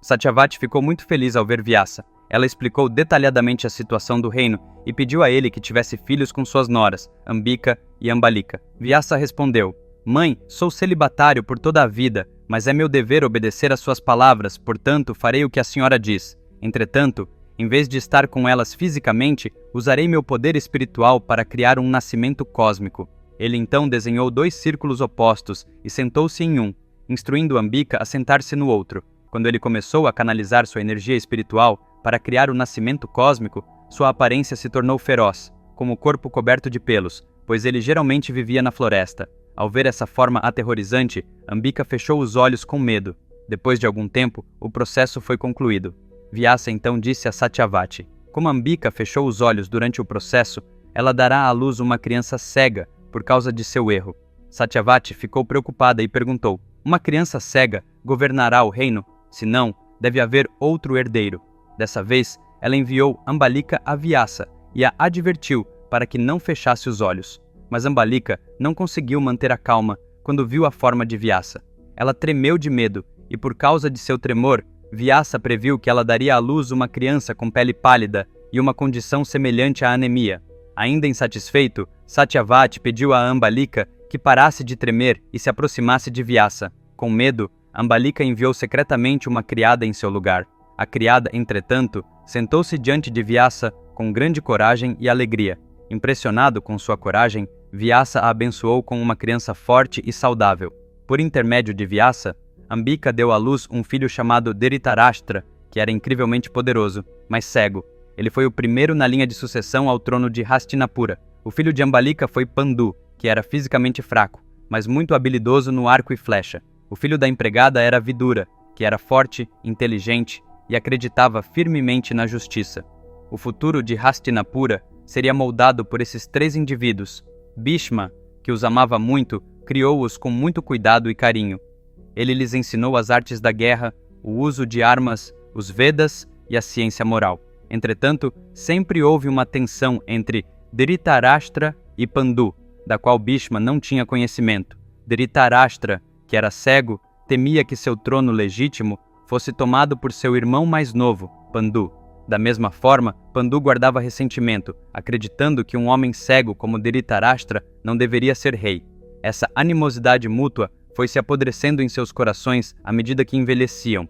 Satyavati ficou muito feliz ao ver Vyasa. Ela explicou detalhadamente a situação do reino e pediu a ele que tivesse filhos com suas noras, Ambika e Ambalika. Vyasa respondeu: Mãe, sou celibatário por toda a vida, mas é meu dever obedecer às suas palavras, portanto farei o que a senhora diz. Entretanto, em vez de estar com elas fisicamente, usarei meu poder espiritual para criar um nascimento cósmico. Ele então desenhou 2 círculos opostos e sentou-se em um, instruindo Ambika a sentar-se no outro. Quando ele começou a canalizar sua energia espiritual para criar o nascimento cósmico, sua aparência se tornou feroz, como o corpo coberto de pelos, pois ele geralmente vivia na floresta. Ao ver essa forma aterrorizante, Ambika fechou os olhos com medo. Depois de algum tempo, o processo foi concluído. Vyasa então disse a Satyavati: Como Ambika fechou os olhos durante o processo, ela dará à luz uma criança cega por causa de seu erro. Satyavati ficou preocupada e perguntou: Uma criança cega governará o reino? Se não, deve haver outro herdeiro. Dessa vez, ela enviou Ambalika a Vyasa e a advertiu para que não fechasse os olhos. Mas Ambalika não conseguiu manter a calma quando viu a forma de Vyasa. Ela tremeu de medo e, por causa de seu tremor, Vyasa previu que ela daria à luz uma criança com pele pálida e uma condição semelhante à anemia. Ainda insatisfeito, Satyavati pediu a Ambalika que parasse de tremer e se aproximasse de Vyasa. Com medo, Ambalika enviou secretamente uma criada em seu lugar. A criada, entretanto, sentou-se diante de Vyasa com grande coragem e alegria. Impressionado com sua coragem, Vyasa a abençoou com uma criança forte e saudável. Por intermédio de Vyasa, Ambika deu à luz um filho chamado Dhritarashtra, que era incrivelmente poderoso, mas cego. Ele foi o primeiro na linha de sucessão ao trono de Hastinapura. O filho de Ambalika foi Pandu, que era fisicamente fraco, mas muito habilidoso no arco e flecha. O filho da empregada era Vidura, que era forte, inteligente e acreditava firmemente na justiça. O futuro de Hastinapura seria moldado por esses 3 indivíduos. Bhishma, que os amava muito, criou-os com muito cuidado e carinho. Ele lhes ensinou as artes da guerra, o uso de armas, os Vedas e a ciência moral. Entretanto, sempre houve uma tensão entre Dhritarashtra e Pandu, da qual Bhishma não tinha conhecimento. Dhritarashtra, que era cego, temia que seu trono legítimo fosse tomado por seu irmão mais novo, Pandu. Da mesma forma, Pandu guardava ressentimento, acreditando que um homem cego como Dhritarashtra não deveria ser rei. Essa animosidade mútua foi se apodrecendo em seus corações à medida que envelheciam.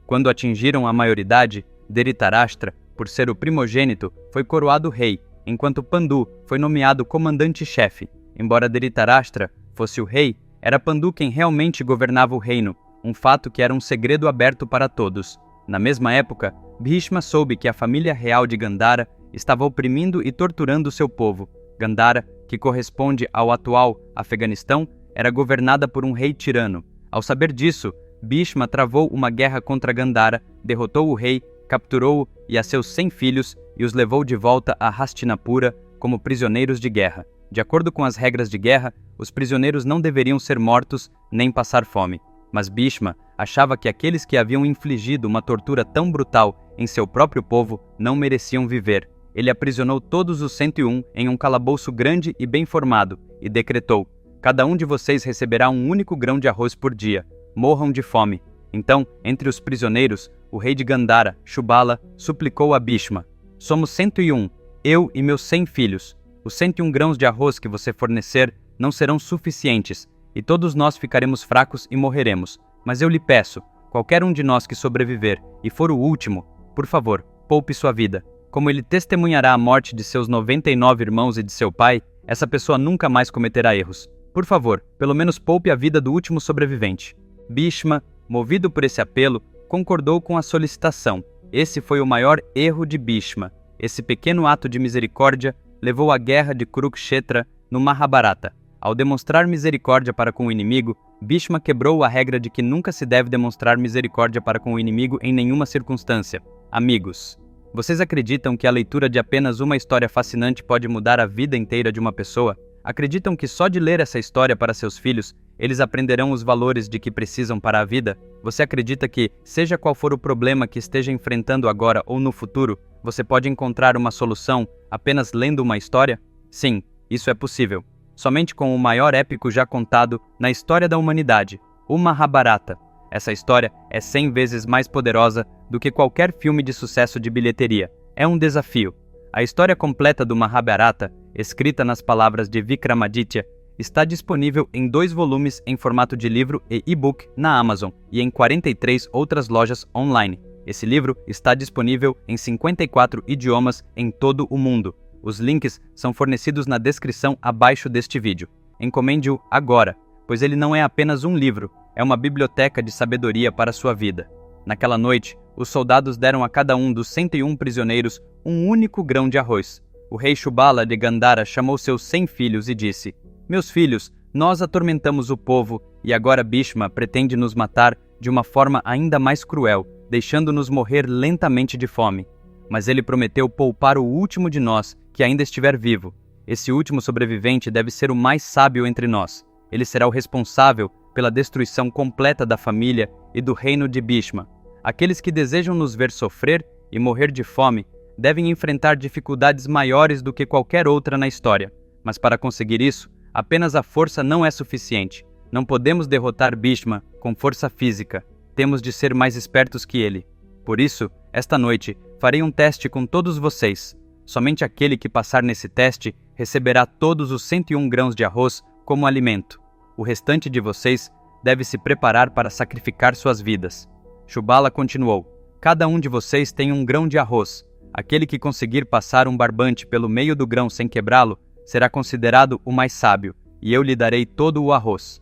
Quando atingiram a maioridade, Dhritarashtra, por ser o primogênito, foi coroado rei, enquanto Pandu foi nomeado comandante-chefe. Embora Dhritarashtra fosse o rei, era Pandu quem realmente governava o reino, um fato que era um segredo aberto para todos. Na mesma época, Bhishma soube que a família real de Gandhara estava oprimindo e torturando seu povo. Gandhara, que corresponde ao atual Afeganistão, era governada por um rei tirano. Ao saber disso, Bhishma travou uma guerra contra Gandhara, derrotou o rei, capturou-o e a seus 100 filhos e os levou de volta a Hastinapura como prisioneiros de guerra. De acordo com as regras de guerra, os prisioneiros não deveriam ser mortos nem passar fome. Mas Bhishma achava que aqueles que haviam infligido uma tortura tão brutal em seu próprio povo não mereciam viver. Ele aprisionou todos os 101 em um calabouço grande e bem formado e decretou: Cada um de vocês receberá um único grão de arroz por dia. Morram de fome. Então, entre os prisioneiros, o rei de Gandhara, Shubala, suplicou a Bhishma: Somos 101, eu e meus 100 filhos. Os 101 grãos de arroz que você fornecer não serão suficientes, e todos nós ficaremos fracos e morreremos. Mas eu lhe peço, qualquer um de nós que sobreviver e for o último, por favor, poupe sua vida. Como ele testemunhará a morte de seus 99 irmãos e de seu pai, essa pessoa nunca mais cometerá erros. Por favor, pelo menos poupe a vida do último sobrevivente. Bhishma, movido por esse apelo, concordou com a solicitação. Esse foi o maior erro de Bhishma. Esse pequeno ato de misericórdia levou à guerra de Kurukshetra no Mahabharata. Ao demonstrar misericórdia para com o inimigo, Bhishma quebrou a regra de que nunca se deve demonstrar misericórdia para com o inimigo em nenhuma circunstância. Amigos, vocês acreditam que a leitura de apenas uma história fascinante pode mudar a vida inteira de uma pessoa? Acreditam que só de ler essa história para seus filhos, eles aprenderão os valores de que precisam para a vida? Você acredita que, seja qual for o problema que esteja enfrentando agora ou no futuro, você pode encontrar uma solução apenas lendo uma história? Sim, isso é possível. Somente com o maior épico já contado na história da humanidade, o Mahabharata. Essa história é 100 vezes mais poderosa do que qualquer filme de sucesso de bilheteria. É um desafio. A história completa do Mahabharata, escrita nas palavras de Vikramaditya, está disponível em 2 volumes em formato de livro e e-book na Amazon e em 43 outras lojas online. Esse livro está disponível em 54 idiomas em todo o mundo. Os links são fornecidos na descrição abaixo deste vídeo. Encomende-o agora, pois ele não é apenas um livro, é uma biblioteca de sabedoria para a sua vida. Naquela noite, os soldados deram a cada um dos 101 prisioneiros um único grão de arroz. O rei Shubala de Gandhara chamou seus 100 filhos e disse: "Meus filhos, nós atormentamos o povo e agora Bhishma pretende nos matar de uma forma ainda mais cruel, deixando-nos morrer lentamente de fome. Mas ele prometeu poupar o último de nós que ainda estiver vivo. Esse último sobrevivente deve ser o mais sábio entre nós. Ele será o responsável pela destruição completa da família e do reino de Bhishma. Aqueles que desejam nos ver sofrer e morrer de fome devem enfrentar dificuldades maiores do que qualquer outra na história. Mas para conseguir isso, apenas a força não é suficiente. Não podemos derrotar Bhishma com força física. Temos de ser mais espertos que ele. Por isso, esta noite, farei um teste com todos vocês. Somente aquele que passar nesse teste receberá todos os 101 grãos de arroz como alimento. O restante de vocês deve se preparar para sacrificar suas vidas." Shubala continuou: "Cada um de vocês tem um grão de arroz. Aquele que conseguir passar um barbante pelo meio do grão sem quebrá-lo será considerado o mais sábio, e eu lhe darei todo o arroz."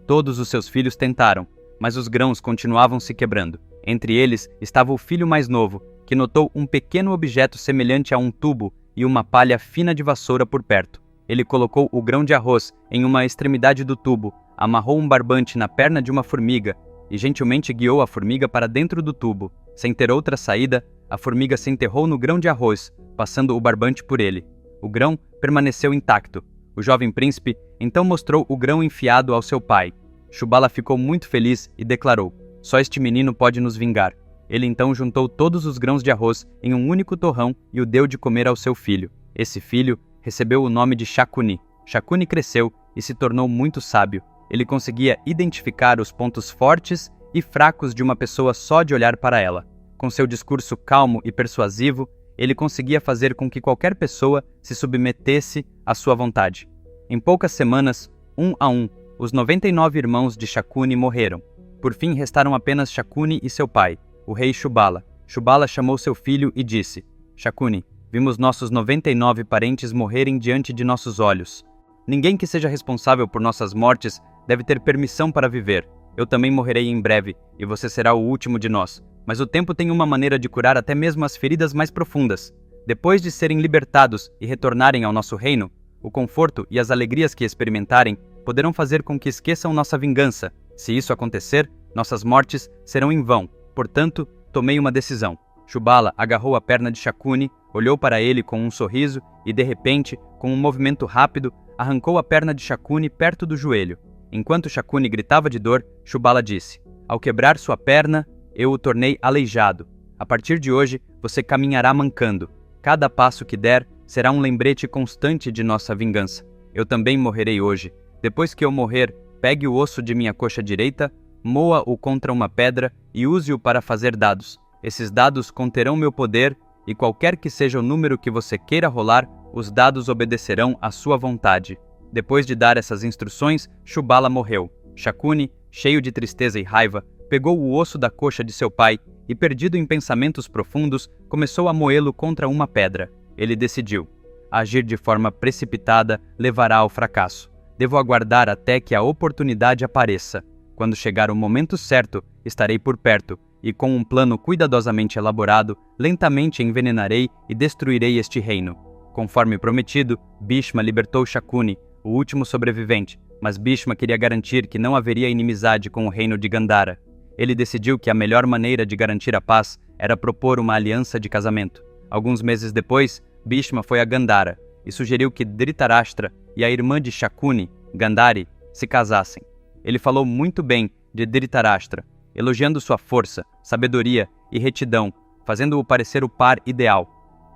Todos os seus filhos tentaram, mas os grãos continuavam se quebrando. Entre eles estava o filho mais novo, que notou um pequeno objeto semelhante a um tubo e uma palha fina de vassoura por perto. Ele colocou o grão de arroz em uma extremidade do tubo, amarrou um barbante na perna de uma formiga e gentilmente guiou a formiga para dentro do tubo. Sem ter outra saída, a formiga se enterrou no grão de arroz, passando o barbante por ele. O grão permaneceu intacto. O jovem príncipe então mostrou o grão enfiado ao seu pai. Shubala ficou muito feliz e declarou: "Só este menino pode nos vingar." Ele então juntou todos os grãos de arroz em um único torrão e o deu de comer ao seu filho. Esse filho recebeu o nome de Shakuni. Shakuni cresceu e se tornou muito sábio. Ele conseguia identificar os pontos fortes e fracos de uma pessoa só de olhar para ela. Com seu discurso calmo e persuasivo, ele conseguia fazer com que qualquer pessoa se submetesse à sua vontade. Em poucas semanas, um a um, os 99 irmãos de Shakuni morreram. Por fim, restaram apenas Shakuni e seu pai, o rei Shubala. Shubala chamou seu filho e disse: "Shakuni, vimos nossos 99 parentes morrerem diante de nossos olhos. Ninguém que seja responsável por nossas mortes deve ter permissão para viver. Eu também morrerei em breve, e você será o último de nós. Mas o tempo tem uma maneira de curar até mesmo as feridas mais profundas. Depois de serem libertados e retornarem ao nosso reino, o conforto e as alegrias que experimentarem poderão fazer com que esqueçam nossa vingança. Se isso acontecer, nossas mortes serão em vão. Portanto, tomei uma decisão." Shubala agarrou a perna de Shakuni, olhou para ele com um sorriso e, de repente, com um movimento rápido, arrancou a perna de Shakuni perto do joelho. Enquanto Shakuni gritava de dor, Shubala disse: "Ao quebrar sua perna, eu o tornei aleijado. A partir de hoje, você caminhará mancando. Cada passo que der será um lembrete constante de nossa vingança. Eu também morrerei hoje. Depois que eu morrer, pegue o osso de minha coxa direita, moa-o contra uma pedra e use-o para fazer dados. Esses dados conterão meu poder e qualquer que seja o número que você queira rolar, os dados obedecerão à sua vontade." Depois de dar essas instruções, Shubala morreu. Shakuni, cheio de tristeza e raiva, pegou o osso da coxa de seu pai e, perdido em pensamentos profundos, começou a moê-lo contra uma pedra. Ele decidiu: agir de forma precipitada levará ao fracasso. Devo aguardar até que a oportunidade apareça. Quando chegar o momento certo, estarei por perto, e com um plano cuidadosamente elaborado, lentamente envenenarei e destruirei este reino. Conforme prometido, Bhishma libertou Shakuni, o último sobrevivente, mas Bhishma queria garantir que não haveria inimizade com o reino de Gandhara. Ele decidiu que a melhor maneira de garantir a paz era propor uma aliança de casamento. Alguns meses depois, Bhishma foi a Gandhara e sugeriu que Dhritarashtra e a irmã de Shakuni, Gandhari, se casassem. Ele falou muito bem de Dhritarashtra, elogiando sua força, sabedoria e retidão, fazendo-o parecer o par ideal.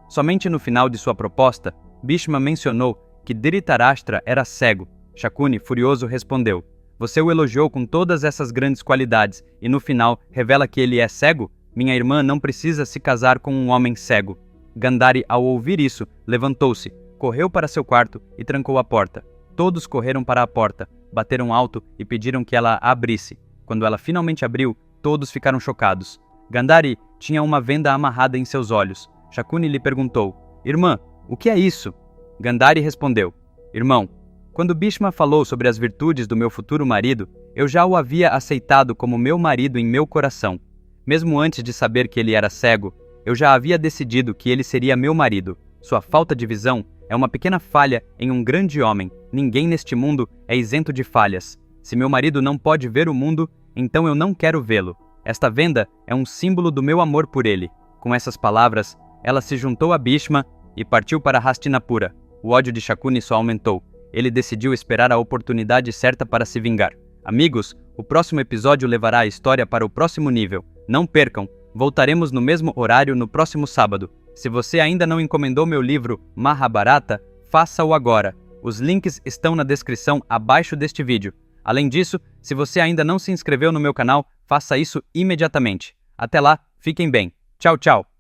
Somente no final de sua proposta, Bhishma mencionou que Dhritarashtra era cego. Shakuni, furioso, respondeu: Você o elogiou com todas essas grandes qualidades e no final revela que ele é cego? Minha irmã não precisa se casar com um homem cego. Gandhari, ao ouvir isso, levantou-se, correu para seu quarto e trancou a porta. Todos correram para a porta, bateram alto e pediram que ela a abrisse. Quando ela finalmente abriu, todos ficaram chocados. Gandhari tinha uma venda amarrada em seus olhos. Shakuni lhe perguntou: Irmã, o que é isso? Gandhari respondeu: Irmão, quando Bhishma falou sobre as virtudes do meu futuro marido, eu já o havia aceitado como meu marido em meu coração. Mesmo antes de saber que ele era cego, eu já havia decidido que ele seria meu marido. Sua falta de visão é uma pequena falha em um grande homem. Ninguém neste mundo é isento de falhas. Se meu marido não pode ver o mundo, então eu não quero vê-lo. Esta venda é um símbolo do meu amor por ele. Com essas palavras, ela se juntou a Bhishma e partiu para Hastinapura. O ódio de Shakuni só aumentou. Ele decidiu esperar a oportunidade certa para se vingar. Amigos, o próximo episódio levará a história para o próximo nível. Não percam, voltaremos no mesmo horário no próximo sábado. Se você ainda não encomendou meu livro Mahabharata, faça-o agora. Os links estão na descrição abaixo deste vídeo. Além disso, se você ainda não se inscreveu no meu canal, faça isso imediatamente. Até lá, fiquem bem. Tchau, tchau.